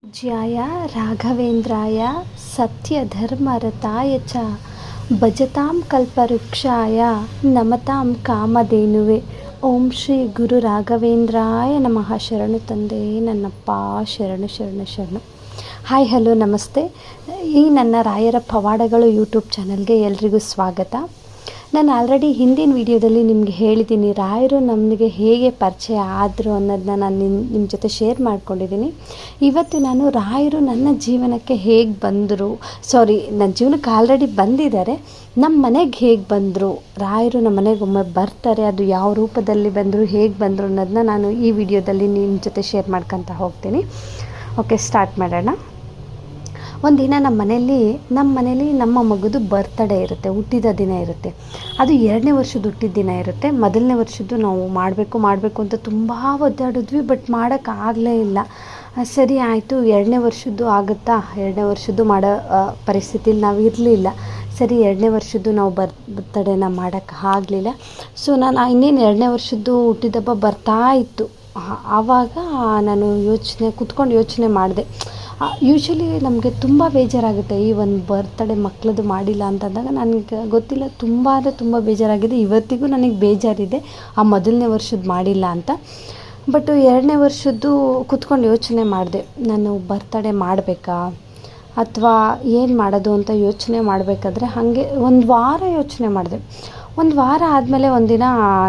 ज्याय राघवेन्द्राय सत्यधर्मरताय च भजतां कल्पवृक्षाय नमतां कामधेनुवे ಓಂ ಶ್ರೀ ಗುರು ರಾಘವೇಂದ್ರಾಯ ನಮಃ. ಶರಣು ತಂದೆ ನನ್ನಪ್ಪ, ಶರಣು ಶರಣು ಶರಣು. ಹಾಯ್, ಹಲೋ, ನಮಸ್ತೆ. ಈ ನನ್ನ ರಾಯರ ಪವಾಡಗಳು ಯೂಟ್ಯೂಬ್ ಚಾನಲ್ಗೆ ಎಲ್ರಿಗೂ ಸ್ವಾಗತ. ನಾನು ಆಲ್ರೆಡಿ ಹಿಂದಿನ ವಿಡಿಯೋದಲ್ಲಿ ನಿಮಗೆ ಹೇಳಿದ್ದೀನಿ, ರಾಯರು ನಮಗೆ ಹೇಗೆ ಪರಿಚಯ ಆದರು ಅನ್ನೋದನ್ನ ನಾನು ನಿಮ್ಮ ಜೊತೆ ಶೇರ್ ಮಾಡ್ಕೊಂಡಿದ್ದೀನಿ. ಇವತ್ತು ನಾನು ರಾಯರು ನನ್ನ ಜೀವನಕ್ಕೆ ಹೇಗೆ ಬಂದರು, ನನ್ನ ಜೀವನಕ್ಕೆ ಆಲ್ರೆಡಿ ಬಂದಿದ್ದಾರೆ, ನಮ್ಮ ಮನೆಗೆ ಹೇಗೆ ಬಂದರು, ರಾಯರು ನಮ್ಮ ಮನೆಗೆ ಒಮ್ಮೆ ಬರ್ತಾರೆ, ಅದು ಯಾವ ರೂಪದಲ್ಲಿ ಬಂದರು, ಹೇಗೆ ಬಂದರು ಅನ್ನೋದನ್ನ ನಾನು ಈ ವಿಡಿಯೋದಲ್ಲಿ ನಿಮ್ಮ ಜೊತೆ ಶೇರ್ ಮಾಡ್ಕೊತಾ ಹೋಗ್ತೀನಿ. ಓಕೆ, ಸ್ಟಾರ್ಟ್ ಮಾಡೋಣ. ಒಂದಿನ ನಮ್ಮ ಮನೇಲಿ ನಮ್ಮ ಮಗುದು ಬರ್ತ್ಡೇ ಇರುತ್ತೆ, ಹುಟ್ಟಿದ ದಿನ ಇರುತ್ತೆ. ಅದು 2ನೇ ವರ್ಷದ ಹುಟ್ಟಿದ ದಿನ ಇರುತ್ತೆ. 1ನೇ ವರ್ಷದ್ದು ನಾವು ಮಾಡಬೇಕು ಅಂತ ತುಂಬ ಒದ್ದಾಡಿದ್ವಿ, ಬಟ್ ಮಾಡೋಕ್ಕಾಗಲೇ ಇಲ್ಲ. ಸರಿ ಆಯಿತು, 2ನೇ ವರ್ಷದ್ದು ಆಗುತ್ತಾ, 2ನೇ ವರ್ಷದ್ದು ಮಾಡೋ ಪರಿಸ್ಥಿತಿಲಿ ನಾವು ಇರಲಿಲ್ಲ. ಸರಿ, 2ನೇ ವರ್ಷದ್ದು ನಾವು ಬರ್ತಡೇನ ಮಾಡೋಕ್ಕಾಗಲಿಲ್ಲ. ಸೊ ನಾನು ಇನ್ನೇನು 2ನೇ ವರ್ಷದ್ದು ಹುಟ್ಟಿದಬ್ಬ ಬರ್ತಾ ಇತ್ತು. ಆವಾಗ ನಾನು ಕೂತ್ಕೊಂಡು ಯೋಚನೆ ಮಾಡಿದೆ. ಯೂಶ್ವಲಿ ನಮಗೆ ತುಂಬ ಬೇಜಾರಾಗುತ್ತೆ, ಈ ಒಂದು ಬರ್ತ್ಡೇ ಮಕ್ಕಳದು ಮಾಡಿಲ್ಲ ಅಂತಂದಾಗ. ನನಗೆ ಗೊತ್ತಿಲ್ಲ, ತುಂಬ ಬೇಜಾರಾಗಿದೆ. ಇವತ್ತಿಗೂ ನನಗೆ ಬೇಜಾರಿದೆ ಆ 1ನೇ ವರ್ಷದ್ದು ಮಾಡಿಲ್ಲ ಅಂತ. ಬಟ್ 2ನೇ ವರ್ಷದ್ದು ಕೂತ್ಕೊಂಡು ಯೋಚನೆ ಮಾಡಿದೆ, ನಾನು ಬರ್ತ್ಡೇ ಮಾಡಬೇಕಾ ಅಥವಾ ಏನು ಮಾಡೋದು ಅಂತ ಯೋಚನೆ ಮಾಡಬೇಕಾದ್ರೆ ಹಾಗೆ ಒಂದು ವಾರ ಯೋಚನೆ ಮಾಡಿದೆ. ಒಂದು ವಾರ ಆದಮೇಲೆ ಒಂದಿನ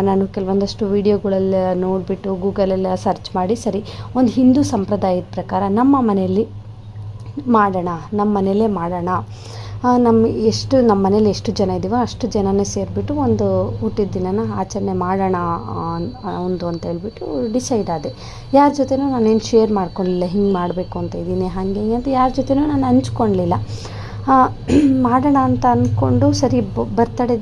ನಾನು ಕೆಲವೊಂದಷ್ಟು ವೀಡಿಯೋಗಳೆಲ್ಲ ನೋಡಿಬಿಟ್ಟು ಗೂಗಲೆಲ್ಲ ಸರ್ಚ್ ಮಾಡಿ, ಸರಿ, ಒಂದು ಹಿಂದೂ ಸಂಪ್ರದಾಯದ ಪ್ರಕಾರ ನಮ್ಮ ಮನೆಯಲ್ಲೇ ಮಾಡೋಣ. ನಮ್ಮ ಮನೇಲಿ ಎಷ್ಟು ಜನ ಇದ್ದೀವೋ ಅಷ್ಟು ಜನನೇ ಸೇರಿಬಿಟ್ಟು ಒಂದು ಹುಟ್ಟಿದ ದಿನನ ಆಚರಣೆ ಮಾಡೋಣ ಅಂತ ಹೇಳ್ಬಿಟ್ಟು ಡಿಸೈಡ್ ಆದೆ. ಯಾರ ಜೊತೆನೂ ನಾನೇನು ಶೇರ್ ಮಾಡ್ಕೊಳ್ಳಿಲ್ಲ, ಹಿಂಗೆ ಮಾಡಬೇಕು ಅಂತ ಇದ್ದೀನಿ, ಹಾಗೆ ಅಂತ ಯಾರ ಜೊತೆನೂ ನಾನು ಹಂಚ್ಕೊಳ್ಳಲಿಲ್ಲ. ಮಾಡೋಣ ಅಂತ ಅಂದ್ಕೊಂಡು ಸರಿ ಬರ್ತಡೇ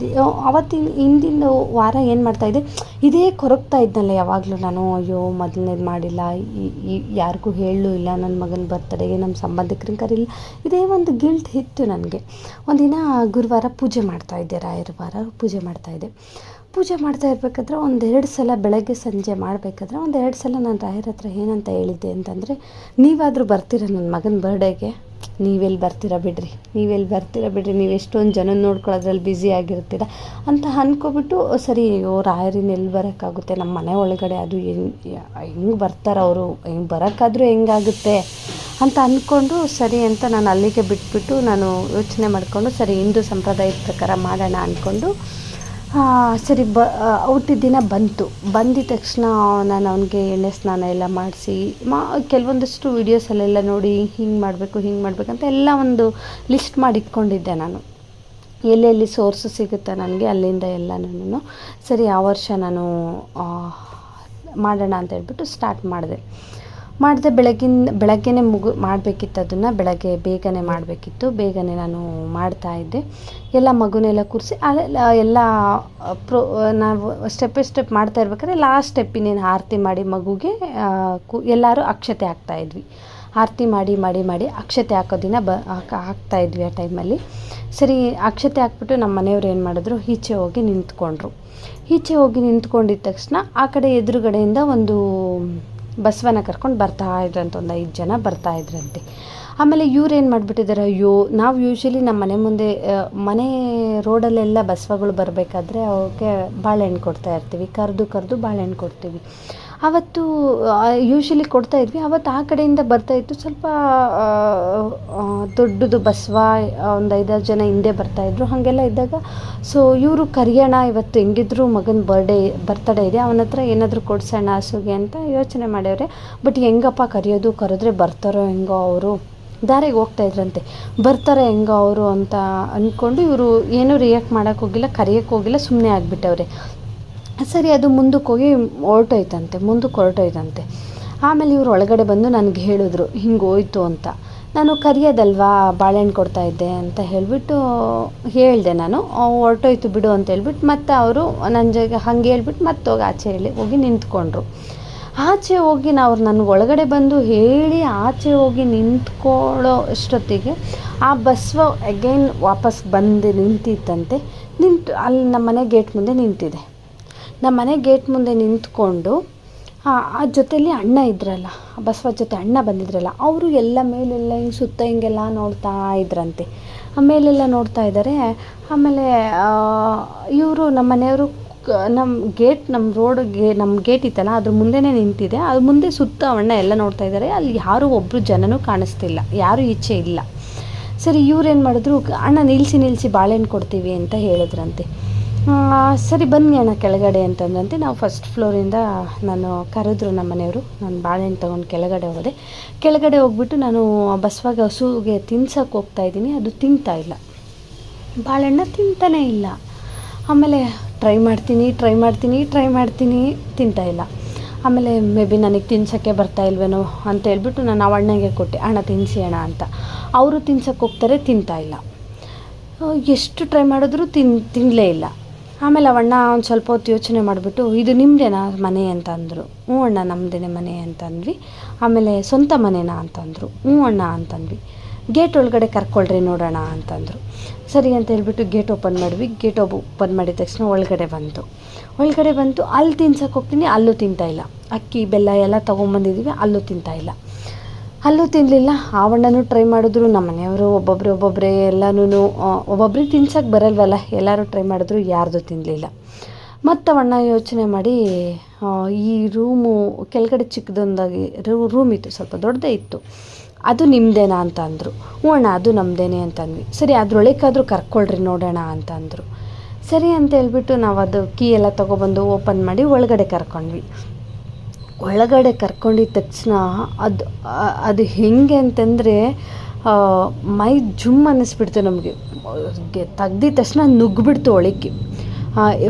ಅವತ್ತಿನ ಹಿಂದಿನ ವಾರ ಏನು ಮಾಡ್ತಾಯಿದ್ದೆ, ಇದೇ ಕೊರಗ್ತಾ ಇದ್ನಲ್ಲ ಯಾವಾಗಲೂ ನಾನು. ಅಯ್ಯೋ, ಮೊದಲನೇದು ಮಾಡಿಲ್ಲ, ಯಾರಿಗೂ ಹೇಳಲೂ ಇಲ್ಲ, ನನ್ನ ಮಗನ ಬರ್ತಡೆಗೆ ನಮ್ಮ ಸಂಬಂಧಿಕರನ್ನ ಕರೀಲಿಲ್ಲ, ಇದೇ ಒಂದು ಗಿಲ್ಟ್ ಇತ್ತು ನನಗೆ. ಒಂದಿನ ಗುರುವಾರ ಪೂಜೆ ಮಾಡ್ತಾಯಿದ್ದೆ, ರಾಯರ ವಾರ ಪೂಜೆ ಮಾಡ್ತಾಯಿದ್ದೆ. ಪೂಜೆ ಮಾಡ್ತಾ ಇರಬೇಕಾದ್ರೆ 1-2 ಸಲ ಬೆಳಗ್ಗೆ ಸಂಜೆ ಮಾಡಬೇಕಾದ್ರೆ 1-2 ಸಲ ನಾನು ರಾಯರ ಹತ್ರ ಏನಂತ ಹೇಳಿದ್ದೆ ಅಂತಂದರೆ, ನೀವಾದರೂ ಬರ್ತೀರ ನನ್ನ ಮಗನ ಬರ್ಡೇಗೆ? ನೀವೆಲ್ಲಿ ಬರ್ತೀರಾ ಬಿಡ್ರಿ, ನೀವು ಎಷ್ಟೊಂದು ಜನ ನೋಡ್ಕೊಳ್ಳೋದ್ರಲ್ಲಿ ಬ್ಯುಸಿ ಆಗಿರ್ತೀರ ಅಂತ ಅಂದ್ಕೊಬಿಟ್ಟು, ಸರಿ, ರಾಯರಿನ ಎಲ್ಲಿ ಬರೋಕ್ಕಾಗುತ್ತೆ, ನಮ್ಮ ಮನೆ ಒಳಗಡೆ ಅದು ಹೆಂಗೆ ಬರ್ತಾರೆ ಅವರು, ಹೆಂಗೆ ಬರೋಕ್ಕಾದ್ರೂ ಹೆಂಗಾಗುತ್ತೆ ಅಂತ ಅಂದ್ಕೊಂಡು, ಸರಿ ಅಂತ ನಾನು ಅಲ್ಲಿಗೆ ಬಿಟ್ಬಿಟ್ಟು ನಾನು ಯೋಚನೆ ಮಾಡಿಕೊಂಡು, ಸರಿ ಹಿಂದೂ ಸಂಪ್ರದಾಯದ ಪ್ರಕಾರ ಮಾಡೋಣ ಅಂದ್ಕೊಂಡು, ಸರಿ ಹುಟ್ಟಿದ ದಿನ ಬಂದಿದ ತಕ್ಷಣ ನಾನು ಅವನಿಗೆ ಎಣ್ಣೆ ಸ್ನಾನ ಎಲ್ಲ ಮಾಡಿಸಿ ಕೆಲವೊಂದಷ್ಟು ವೀಡಿಯೋಸಲ್ಲೆಲ್ಲ ನೋಡಿ ಹಿಂಗೆ ಮಾಡಬೇಕಂತ ಎಲ್ಲ ಒಂದು ಲಿಸ್ಟ್ ಮಾಡಿ ಇಟ್ಕೊಂಡಿದ್ದೆ ನಾನು. ಎಲ್ಲೆಲ್ಲಿ ಸೋರ್ಸು ಸಿಗುತ್ತೆ ನನಗೆ ಅಲ್ಲಿಂದ ಎಲ್ಲನೂ. ಸರಿ, ಆ ವರ್ಷ ನಾನು ಮಾಡೋಣ ಅಂತ ಹೇಳ್ಬಿಟ್ಟು ಸ್ಟಾರ್ಟ್ ಮಾಡಿದೆ. ಬೆಳಗ್ಗೆನೇ ಮಾಡಬೇಕಿತ್ತು, ಅದನ್ನು ಬೆಳಗ್ಗೆ ಬೇಗನೆ ಮಾಡಬೇಕಿತ್ತು. ಬೇಗನೆ ನಾನು ಮಾಡ್ತಾಯಿದ್ದೆ. ಎಲ್ಲ ಮಗುನೆಲ್ಲ ಕೂರಿಸಿ ಎಲ್ಲ ನಾವು ಸ್ಟೆಪ್ ಬೈ ಸ್ಟೆಪ್ ಮಾಡ್ತಾ ಇರ್ಬೇಕಾದ್ರೆ ಲಾಸ್ಟ್ ಸ್ಟೆಪ್ ಇನ್ನೇನು ಆರತಿ ಮಾಡಿ ಮಗುಗೆ ಎಲ್ಲರೂ ಅಕ್ಷತೆ ಹಾಕ್ತಾಯಿದ್ವಿ. ಆರತಿ ಮಾಡಿ ಅಕ್ಷತೆ ಹಾಕೋದಿನ ಹಾಕ್ತಾಯಿದ್ವಿ ಆ ಟೈಮಲ್ಲಿ. ಸರಿ, ಅಕ್ಷತೆ ಹಾಕ್ಬಿಟ್ಟು ನಮ್ಮ ಮನೆಯವ್ರು ಏನು ಮಾಡಿದ್ರು, ಈಚೆ ಹೋಗಿ ನಿಂತ್ಕೊಂಡಿದ್ದ ತಕ್ಷಣ ಆ ಕಡೆ ಎದುರುಗಡೆಯಿಂದ ಒಂದು ಬಸವನ ಕರ್ಕೊಂಡು ಬರ್ತಾಯಿದ್ರಂತೆ, ಒಂದು 5 ಜನ ಬರ್ತಾಯಿದ್ರಂತೆ. ಆಮೇಲೆ ಇವ್ರೇನು ಮಾಡಿಬಿಟ್ಟಿದ್ದಾರೆ, ಅಯ್ಯೋ, ನಾವು ಯೂಶ್ವಲಿ ನಮ್ಮ ಮನೆ ರೋಡಲ್ಲೆಲ್ಲ ಬಸವಗಳು ಬರಬೇಕಾದ್ರೆ ಅವಕ್ಕೆ ಬಾಳೆಹಣ್ಣು ಕೊಡ್ತಾಯಿರ್ತೀವಿ, ಕರೆದು ಬಾಳೆಹಣ್ಣು ಕೊಡ್ತೀವಿ. ಅವತ್ತು ಯೂಶ್ವಲಿ ಕೊಡ್ತಾಯಿದ್ವಿ. ಅವತ್ತು ಆ ಕಡೆಯಿಂದ ಬರ್ತಾಯಿತ್ತು ಸ್ವಲ್ಪ ದೊಡ್ಡದು ಬಸವ, ಒಂದು 5-6 ಜನ ಹಿಂದೆ ಬರ್ತಾಯಿದ್ರು. ಹಾಗೆಲ್ಲ ಇದ್ದಾಗ ಸೊ ಇವರು ಕರೆಯೋಣ, ಇವತ್ತು ಹೆಂಗಿದ್ರು ಮಗನ ಬರ್ತಡೇ ಇದೆ, ಅವನ ಹತ್ರ ಏನಾದರೂ ಕೊಡ್ಸೋಣ ಹಸುಗೆ ಅಂತ ಯೋಚನೆ ಮಾಡ್ಯವ್ರೆ. ಬಟ್ ಹೆಂಗಪ್ಪ ಕರೆದ್ರೆ ಬರ್ತಾರೋ ಹೆಂಗೋ, ಅವರು ದಾರಿಗೆ ಹೋಗ್ತಾಯಿದ್ರಂತೆ, ಬರ್ತಾರೆ ಹೆಂಗೋ ಅವರು ಅಂತ ಅಂದ್ಕೊಂಡು ಇವರು ಏನೂ ರಿಯಾಕ್ಟ್ ಮಾಡೋಕ್ಕೆ ಹೋಗಿಲ್ಲ, ಕರೆಯೋಕ್ಕೆ ಹೋಗಿಲ್ಲ, ಸುಮ್ಮನೆ ಆಗಿಬಿಟ್ಟವ್ರೆ. ಸರಿ, ಅದು ಮುಂದಕ್ಕೆ ಹೋಗಿ ಹೊರಟೋಯ್ತಂತೆ. ಆಮೇಲೆ ಇವರು ಒಳಗಡೆ ಬಂದು ನನಗೆ ಹೇಳಿದ್ರು, ಹಿಂಗೆ ಹೋಯ್ತು ಅಂತ. ನಾನು ಕರಿಯೋದಲ್ವಾ, ಬಾಳೆಹಣ್ಣು ಕೊಡ್ತಾಯಿದ್ದೆ ಅಂತ ಹೇಳಿಬಿಟ್ಟು ಹೇಳಿದೆ ನಾನು. ಹೊರಟೋಯ್ತು ಬಿಡು ಅಂತ ಹೇಳ್ಬಿಟ್ಟು ಮತ್ತೆ ಅವರು ನನ್ನ ಜಾಗ ಹಾಗೆ ಹೇಳ್ಬಿಟ್ಟು ಮತ್ತೆ ಆಚೆ ಹೋಗಿ ನಿಂತ್ಕೊಂಡ್ರು. ಆಚೆ ಹೋಗಿ ನನಗೆ ಒಳಗಡೆ ಬಂದು ಹೇಳಿ ಆಚೆ ಹೋಗಿ ನಿಂತ್ಕೊಳ್ಳೋ ಅಷ್ಟೊತ್ತಿಗೆ ಆ ಬಸವ ಅಗೈನ್ ವಾಪಸ್ ಬಂದು ನಿಂತಿತ್ತಂತೆ. ಅಲ್ಲಿ ನಮ್ಮ ಮನೆ ಗೇಟ್ ಮುಂದೆ ನಿಂತಿದೆ. ನಮ್ಮ ಮನೆ ಗೇಟ್ ಮುಂದೆ ನಿಂತ್ಕೊಂಡು ಆ ಜೊತೆಯಲ್ಲಿ ಅಣ್ಣ ಇದ್ರಲ್ಲ, ಬಸವ ಜೊತೆ ಅಣ್ಣ ಬಂದಿದ್ರಲ್ಲ, ಅವರು ಎಲ್ಲ ಮೇಲೆಲ್ಲ ಹಿಂಗೆ ಸುತ್ತ ಹಿಂಗೆಲ್ಲ ನೋಡ್ತಾ ಇದ್ರಂತೆ. ಮೇಲೆಲ್ಲ ನೋಡ್ತಾ ಇದ್ದಾರೆ. ಆಮೇಲೆ ಇವರು ನಮ್ಮ ಮನೆಯವರು ನಮ್ಮ ರೋಡ್ಗೆ ನಮ್ಮ ಗೇಟ್ ಇತ್ತಲ್ಲ ಅದ್ರ ಮುಂದೆನೇ ನಿಂತಿದೆ. ಅದ್ರ ಮುಂದೆ ಸುತ್ತ ಅಣ್ಣ ಎಲ್ಲ ನೋಡ್ತಾ ಇದ್ದಾರೆ. ಅಲ್ಲಿ ಯಾರೂ ಒಬ್ಬರು ಜನನೂ ಕಾಣಿಸ್ತಿಲ್ಲ, ಯಾರೂ ಈಚೆ ಇಲ್ಲ. ಸರಿ, ಇವ್ರೇನು ಮಾಡಿದ್ರು, ಅಣ್ಣ ನಿಲ್ಲಿಸಿ ಬಾಳೆಹಣ್ಣು ಕೊಡ್ತೀವಿ ಅಂತ ಹೇಳಿದ್ರಂತೆ. ಸರಿ ಬನ್ನಿ ಅಣ್ಣ ಕೆಳಗಡೆ ಅಂತಂದಂತೆ ನಾವು ಫಸ್ಟ್ ಫ್ಲೋರಿಂದ ನಾನು ಕರೆದ್ರು ನಮ್ಮ ಮನೆಯವರು. ನಾನು ಬಾಳೆಹಣ್ಣು ತೊಗೊಂಡು ಕೆಳಗಡೆ ಹೋದೆ. ಕೆಳಗಡೆ ಹೋಗ್ಬಿಟ್ಟು ನಾನು ಬಸವಾಗ ಹಸುಗೆ ತಿನ್ಸೋಕೆ ಹೋಗ್ತಾಯಿದ್ದೀನಿ. ಅದು ತಿಂತಾ ಇಲ್ಲ, ಬಾಳೆಹಣ್ಣ ತಿಂತಾನೇ ಇಲ್ಲ. ಆಮೇಲೆ ಟ್ರೈ ಮಾಡ್ತೀನಿ ತಿಂತಾ ಇಲ್ಲ. ಆಮೇಲೆ ಮೇ ಬಿ ನನಗೆ ತಿನ್ಸೋಕ್ಕೆ ಬರ್ತಾ ಇಲ್ವೇನೋ ಅಂತ ಹೇಳ್ಬಿಟ್ಟು ನಾನು ಆ ಅಣ್ಣಗೆ ಕೊಟ್ಟೆ, ಅಣ್ಣ ತಿನ್ನಿಸಿ ಅಣ್ಣ ಅಂತ. ಅವರು ತಿನ್ಸೋಕ್ಕೆ ಹೋಗ್ತಾರೆ, ತಿಂತಾ ಇಲ್ಲ. ಎಷ್ಟು ಟ್ರೈ ಮಾಡಿದ್ರು ತಿನ್ನಲೇ ಇಲ್ಲ. ಆಮೇಲೆ ಅವಣ್ಣ ಒಂದು ಸ್ವಲ್ಪ ಹೊತ್ತು ಯೋಚನೆ ಮಾಡಿಬಿಟ್ಟು, ಇದು ನಿಮ್ಮದೇನಾ ಮನೆ ಅಂತ ಅಂದರು. ಹ್ಞೂ ಅಣ್ಣ ನಮ್ಮದೇ ಮನೆ ಅಂತಂದ್ವಿ. ಆಮೇಲೆ ಸ್ವಂತ ಮನೆನಾ ಅಂತಂದರು. ಹ್ಞೂ ಅಣ್ಣ ಅಂತಂದ್ವಿ. ಗೇಟ್ ಒಳಗಡೆ ಕರ್ಕೊಳ್ರಿ ನೋಡೋಣ ಅಂತಂದರು. ಸರಿ ಅಂತ ಹೇಳ್ಬಿಟ್ಟು ಗೇಟ್ ಓಪನ್ ಮಾಡಿದ್ವಿ. ಗೇಟ್ ಓಪನ್ ಮಾಡಿದ ತಕ್ಷಣ ಒಳಗಡೆ ಬಂತು. ಅಲ್ಲಿ ತಿನ್ಸಕ್ಕೆ ಹೋಗ್ತೀನಿ, ಅಲ್ಲೂ ತಿಂತಾಯಿಲ್ಲ. ಅಕ್ಕಿ ಬೆಲ್ಲ ಎಲ್ಲ ತೊಗೊಂಬಂದಿದ್ದೀವಿ, ಅಲ್ಲೂ ತಿಂತಾಯಿಲ್ಲ. ಅಲ್ಲೂ ತಿನ್ನಲಿಲ್ಲ. ಆವಣ್ಣನೂ ಟ್ರೈ ಮಾಡಿದ್ರು, ನಮ್ಮ ಮನೆಯವರು ಒಬ್ಬೊಬ್ಬರೇ ಎಲ್ಲನೂ ಒಬ್ಬೊಬ್ರಿಗೆ ತಿನ್ಸೋಕ್ಕೆ ಬರಲ್ವಲ್ಲ, ಎಲ್ಲರೂ ಟ್ರೈ ಮಾಡಿದ್ರು, ಯಾರ್ದು ತಿನ್ನಲಿಲ್ಲ. ಮತ್ತು ಅವಣ್ಣ ಯೋಚನೆ ಮಾಡಿ ಈ ರೂಮು ಕೆಳಗಡೆ ಚಿಕ್ಕದೊಂದಾಗಿ ರೂಮ್ ಇತ್ತು, ಸ್ವಲ್ಪ ದೊಡ್ಡದೇ ಇತ್ತು, ಅದು ನಿಮ್ಮದೇನಾ ಅಂತ ಅಂದರು. ಹ್ಞೂ ಅಣ್ಣ ಅದು ನಮ್ಮದೇನೆ ಅಂತಂದ್ವಿ. ಸರಿ ಅದರೊಳಗಾದರೂ ಕರ್ಕೊಳ್ರಿ ನೋಡೋಣ ಅಂತ ಅಂದರು. ಸರಿ ಅಂತ ಹೇಳ್ಬಿಟ್ಟು ನಾವು ಅದು ಕೀ ಎಲ್ಲ ತೊಗೊಬಂದು ಓಪನ್ ಮಾಡಿ ಒಳಗಡೆ ಕರ್ಕೊಂಡ್ವಿ. ಒಳಗಡೆ ಕರ್ಕೊಂಡಿದ್ದ ತಕ್ಷಣ ಅದು ಹೆಂಗೆ ಅಂತಂದರೆ ಮೈ ಜುಮ್ ಅನ್ನಿಸ್ಬಿಡ್ತು ನಮಗೆ. ತೆಗ್ದಿದ ತಕ್ಷಣ ನುಗ್ಗಿಬಿಡ್ತು ಒಳಕ್ಕೆ.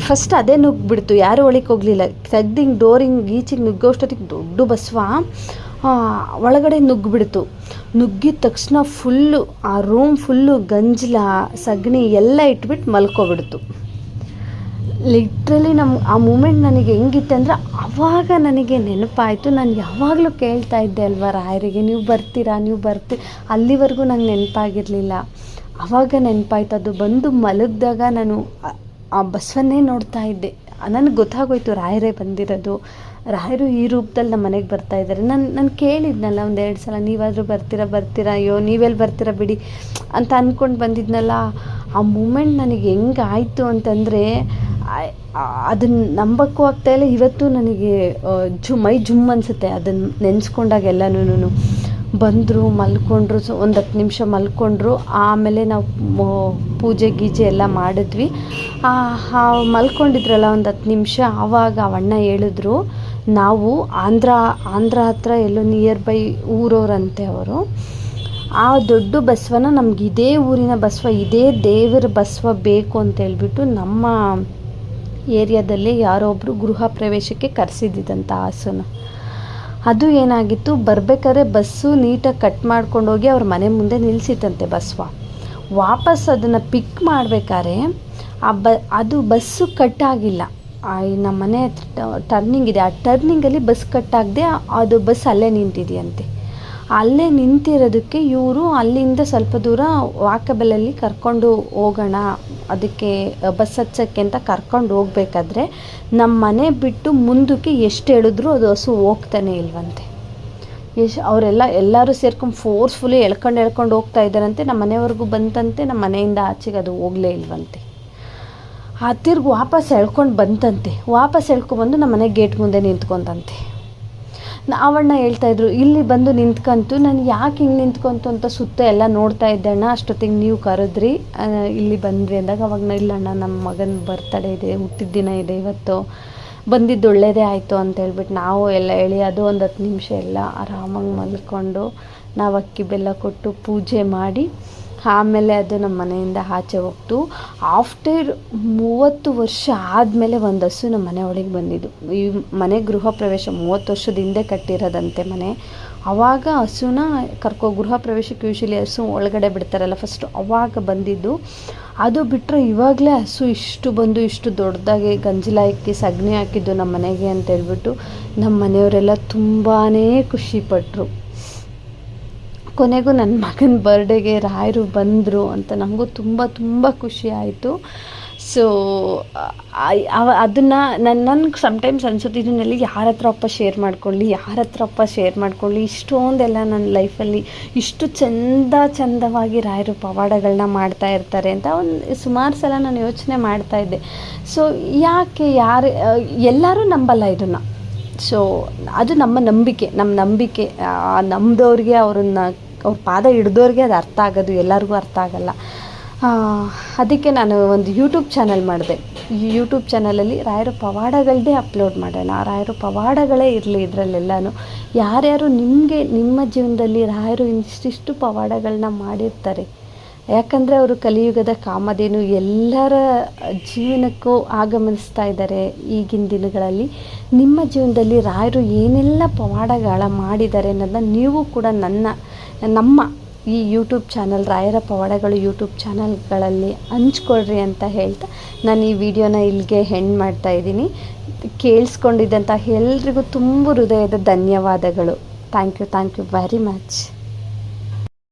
ಫಸ್ಟ್ ಅದೇ ನುಗ್ಗಿಬಿಡ್ತು, ಯಾರೂ ಒಳಗೆ ಹೋಗಲಿಲ್ಲ. ತೆಗ್ದಿಂಗೆ ಡೋರಿಂಗ್ ಈಚೆಗೆ ನುಗ್ಗೋಷ್ಟೊತ್ತಿಗೆ ದೊಡ್ಡ ಬಸವ ಒಳಗಡೆ ನುಗ್ಗಿಬಿಡ್ತು. ನುಗ್ಗಿದ ತಕ್ಷಣ ಫುಲ್ಲು ಆ ರೂಮ್ ಫುಲ್ಲು ಗಂಜಲ ಸಗಣಿ ಎಲ್ಲ ಇಟ್ಬಿಟ್ಟು ಮಲ್ಕೊಬಿಡ್ತು. ಲಿಟ್ರಲಿ ಆ ಮೂಮೆಂಟ್ ನನಗೆ ಹೆಂಗಿತ್ತು ಅಂದರೆ, ಆವಾಗ ನನಗೆ ನೆನಪಾಯಿತು. ನಾನು ಯಾವಾಗಲೂ ಕೇಳ್ತಾ ಇದ್ದೆ ಅಲ್ವಾ ರಾಯರಿಗೆ, ನೀವು ಬರ್ತೀರಾ. ಅಲ್ಲಿವರೆಗೂ ನಂಗೆ ನೆನಪಾಗಿರಲಿಲ್ಲ. ಆವಾಗ ನೆನಪಾಯ್ತು. ಅದು ಬಂದು ಮಲಗಿದಾಗ ನಾನು ಆ ಬಸವನ್ನೇ ನೋಡ್ತಾ ಇದ್ದೆ. ನನಗೆ ಗೊತ್ತಾಗೋಯ್ತು ರಾಯರೇ ಬಂದಿರೋದು, ರಾಯರು ಈ ರೂಪದಲ್ಲಿ ನಮ್ಮ ಮನೆಗೆ ಬರ್ತಾಯಿದ್ದಾರೆ. ನಾನು ಕೇಳಿದ್ನಲ್ಲ 1-2 ಸಲ, ನೀವಾದರೂ ಬರ್ತೀರಾ, ಅಯ್ಯೋ ನೀವೆಲ್ಲಿ ಬರ್ತೀರಾ ಬಿಡಿ ಅಂತ ಅಂದ್ಕೊಂಡು ಬಂದಿದ್ನಲ್ಲ. ಆ ಮೂಮೆಂಟ್ ನನಗೆ ಹೆಂಗಾಯಿತು ಅಂತಂದರೆ, ಅದನ್ನು ನಂಬಕ್ಕೂ ಆಗ್ತಾಯಿಲ್ಲ. ಇವತ್ತು ನನಗೆ ಮೈ ಜುಮ್ ಅನಿಸುತ್ತೆ ಅದನ್ನು ನೆನೆಸ್ಕೊಂಡಾಗೆಲ್ಲನೂ. ಬಂದರು, ಮಲ್ಕೊಂಡ್ರು, ಒಂದು 10 ನಿಮಿಷ ಮಲ್ಕೊಂಡ್ರು. ಆಮೇಲೆ ನಾವು ಪೂಜೆ ಗೀಜೆ ಎಲ್ಲ ಮಾಡಿದ್ವಿ. ಮಲ್ಕೊಂಡಿದ್ರಲ್ಲ ಒಂದು 10 ನಿಮಿಷ, ಆವಾಗ ಅವಣ್ಣ ಹೇಳಿದ್ರು, ನಾವು ಆಂಧ್ರ ಹತ್ರ ಎಲ್ಲೋ ನಿಯರ್ ಬೈ ಊರವ್ರಂತೆ ಅವರು. ಆ ದೊಡ್ಡ ಬಸವನ ನಮ್ಗೆ ಇದೇ ಊರಿನ ಬಸವ, ಇದೇ ದೇವರ ಬಸವ ಬೇಕು ಅಂತ ಹೇಳ್ಬಿಟ್ಟು ನಮ್ಮ ಏರಿಯಾದಲ್ಲಿ ಯಾರೋ ಒಬ್ಬರು ಗೃಹ ಪ್ರವೇಶಕ್ಕೆ ಕರೆಸಿದ್ದಂಥ ಹಾಸನ. ಅದು ಏನಾಗಿತ್ತು, ಬರಬೇಕಾದ್ರೆ ಬಸ್ಸು ನೀಟಾಗಿ ಕಟ್ ಮಾಡ್ಕೊಂಡೋಗಿ ಅವ್ರ ಮನೆ ಮುಂದೆ ನಿಲ್ಲಿಸಿತ್ತಂತೆ ಬಸವ. ವಾಪಸ್ ಅದನ್ನು ಪಿಕ್ ಮಾಡಬೇಕಾದ್ರೆ ಅದು ಬಸ್ಸು ಕಟ್ಟಾಗಿಲ್ಲ. ನಮ್ಮ ಮನೆ ಟರ್ನಿಂಗ್ ಇದೆ, ಆ ಟರ್ನಿಂಗಲ್ಲಿ ಬಸ್ ಕಟ್ಟಾಗದೆ ಅದು ಬಸ್ ಅಲ್ಲೇ ನಿಂತಿದೆಯಂತೆ. ಅಲ್ಲೇ ನಿಂತಿರೋದಕ್ಕೆ ಇವರು ಅಲ್ಲಿಂದ ಸ್ವಲ್ಪ ದೂರ ವಾಕಬಲಲ್ಲಿ ಕರ್ಕೊಂಡು ಹೋಗೋಣ, ಅದಕ್ಕೆ ಬಸ್ ಹಚ್ಚೋಕ್ಕೆ ಅಂತ ಕರ್ಕೊಂಡು ಹೋಗ್ಬೇಕಾದ್ರೆ ನಮ್ಮ ಮನೆ ಬಿಟ್ಟು ಮುಂದಕ್ಕೆ ಎಷ್ಟು ಹೇಳಿದ್ರು ಅದು ಹಸು ಹೋಗ್ತಾನೆ ಇಲ್ವಂತೆ. ಎಲ್ಲರೂ ಸೇರ್ಕೊಂಡು ಫೋರ್ಸ್ಫುಲಿ ಎಳ್ಕೊಂಡು ಹೋಗ್ತಾ ಇದ್ದಾರಂತೆ. ನಮ್ಮ ಮನೆಯವ್ರಿಗೂ ಬಂತಂತೆ, ನಮ್ಮ ಮನೆಯಿಂದ ಆಚೆಗೆ ಅದು ಹೋಗಲೇ ಇಲ್ವಂತೆ. ತಿರ್ಗಿ ವಾಪಸ್ ಎಳ್ಕೊಂಡು ಬಂತಂತೆ. ವಾಪಸ್ ಎಳ್ಕೊಬಂದು ನಮ್ಮ ಮನೆ ಗೇಟ್ ಮುಂದೆ ನಿಂತ್ಕೊಂತಂತೆ. ಅವಣ್ಣ ಹೇಳ್ತಾಯಿದ್ರು, ಇಲ್ಲಿ ಬಂದು ನಿಂತ್ಕೊಂತು. ನಾನು ಯಾಕೆ ಹಿಂಗೆ ನಿಂತ್ಕೊಂತು ಅಂತ ಸುತ್ತ ಎಲ್ಲ ನೋಡ್ತಾ ಇದ್ದೆ ಅಣ್ಣ. ಅಷ್ಟೊತ್ತಿಗೆ ನೀವು ಕರೆದ್ರಿ, ಇಲ್ಲಿ ಬಂದ್ವಿ ಅಂದಾಗ ಅವಾಗ ಇಲ್ಲಣ್ಣ ನಮ್ಮ ಮಗನ ಬರ್ತಡೇ ಇದೆ, ಹುಟ್ಟಿದ ದಿನ ಇದೆ ಇವತ್ತು, ಬಂದಿದ್ದು ಒಳ್ಳೆಯದೇ ಆಯಿತು ಅಂತ ಹೇಳ್ಬಿಟ್ಟು ನಾವು ಎಲ್ಲ ಹೇಳಿ ಅದು ಒಂದು 10 ನಿಮಿಷ ಎಲ್ಲ ಆರಾಮಾಗಿ ಮಲ್ಕೊಂಡು ನಾವು ಅಕ್ಕಿ ಬೆಲ್ಲ ಕೊಟ್ಟು ಪೂಜೆ ಮಾಡಿ ಆಮೇಲೆ ಅದು ನಮ್ಮ ಮನೆಯಿಂದ ಆಚೆ ಹೋಗ್ತು. ಆಫ್ಟರ್ 30 ವರ್ಷ ಆದಮೇಲೆ ಒಂದು ಹಸು ನಮ್ಮ ಮನೆ ಒಳಗೆ ಬಂದಿದ್ದು. ಈ ಮನೆ ಗೃಹ ಪ್ರವೇಶ 30 ವರ್ಷದ ಹಿಂದೆ ಕಟ್ಟಿರೋದಂತೆ ಮನೆ. ಆವಾಗ ಹಸುನ ಗೃಹ ಪ್ರವೇಶಕ್ಕೆ ಯೂಶಲಿ ಹಸು ಒಳಗಡೆ ಬಿಡ್ತಾರಲ್ಲ ಫಸ್ಟು, ಆವಾಗ ಬಂದಿದ್ದು. ಅದು ಬಿಟ್ಟರೆ ಇವಾಗಲೇ ಹಸು ಇಷ್ಟು ದೊಡ್ಡದಾಗಿ ಗಂಜಲ ಹಾಕಿ ಸಗಣಿ ಹಾಕಿದ್ದು ನಮ್ಮ ಮನೆಗೆ ಅಂತ ಹೇಳ್ಬಿಟ್ಟು ನಮ್ಮ ಮನೆಯವರೆಲ್ಲ ತುಂಬಾ ಖುಷಿಪಟ್ಟರು. ಕೊನೆಗೂ ನನ್ನ ಮಗನ ಬರ್ಡೇಗೆ ರಾಯರು ಬಂದರು ಅಂತ ನಮಗೂ ತುಂಬ ಖುಷಿ ಆಯಿತು. ಸೊ ಅದನ್ನು ನನಗೆ ಸಮ್ಟೈಮ್ಸ್ ಅನ್ಸುತ್ತೆ ಇದನ್ನೆಲ್ಲ ಯಾರ ಹತ್ರಪ್ಪ ಶೇರ್ ಮಾಡ್ಕೊಳ್ಳಿ ಇಷ್ಟೊಂದೆಲ್ಲ ನನ್ನ ಲೈಫಲ್ಲಿ ಇಷ್ಟು ಚಂದವಾಗಿ ರಾಯರು ಪವಾಡಗಳನ್ನ ಮಾಡ್ತಾ ಇರ್ತಾರೆ ಅಂತ ಒಂದು ಸುಮಾರು ಸಲ ನಾನು ಯೋಚನೆ ಮಾಡ್ತಾಯಿದ್ದೆ. ಸೊ ಯಾಕೆ ಎಲ್ಲರೂ ನಂಬಲ್ಲ ಇದನ್ನು. ಸೊ ಅದು ನಮ್ಮ ನಂಬಿಕೆ ನಂಬಿದವ್ರಿಗೆ ಅವ್ರ ಪಾದ ಹಿಡ್ದವ್ರಿಗೆ ಅದು ಅರ್ಥ ಆಗೋದು, ಎಲ್ಲರಿಗೂ ಅರ್ಥ ಆಗಲ್ಲ. ಅದಕ್ಕೆ ನಾನು ಒಂದು ಯೂಟ್ಯೂಬ್ ಚಾನಲ್ ಮಾಡಿದೆ. ಈ ಯೂಟ್ಯೂಬ್ ಚಾನಲಲ್ಲಿ ರಾಯರ ಪವಾಡಗಳದ್ದೇ ಅಪ್ಲೋಡ್ ಮಾಡೋಣ, ರಾಯರ ಪವಾಡಗಳೇ ಇರಲಿ ಇದರಲ್ಲೆಲ್ಲನೂ. ಯಾರ್ಯಾರು ನಿಮ್ಮ ಜೀವನದಲ್ಲಿ ರಾಯರು ಇಷ್ಟಿಷ್ಟು ಪವಾಡಗಳನ್ನ ಮಾಡಿರ್ತಾರೆ, ಯಾಕಂದರೆ ಅವರು ಕಲಿಯುಗದ ಕಾಮಧೇನು ಎಲ್ಲರ ಜೀವನಕ್ಕೂ ಆಗಮಿಸ್ತಾ ಇದ್ದಾರೆ. ಈಗಿನ ದಿನಗಳಲ್ಲಿ ನಿಮ್ಮ ಜೀವನದಲ್ಲಿ ರಾಯರು ಏನೆಲ್ಲ ಪವಾಡಗಳ ಮಾಡಿದ್ದಾರೆ ಅನ್ನೋದನ್ನ ನೀವು ಕೂಡ ನಮ್ಮ ಈ ಯೂಟ್ಯೂಬ್ ಚಾನಲ್ ರಾಯರ ಪವಾಡಗಳು ಯೂಟ್ಯೂಬ್ ಚಾನಲ್ಗಳಲ್ಲಿ ಹಂಚ್ಕೊಳ್ರಿ ಅಂತ ಹೇಳ್ತಾ ನಾನು ಈ ವಿಡಿಯೋನ ಇಲ್ಲಿಗೆ ಎಂಡ್ ಮಾಡ್ತಾಯಿದ್ದೀನಿ. ಕೇಳಿಸ್ಕೊಂಡಿದ್ದಂಥ ಎಲ್ರಿಗೂ ತುಂಬ ಹೃದಯದ ಧನ್ಯವಾದಗಳು. Thank you very much.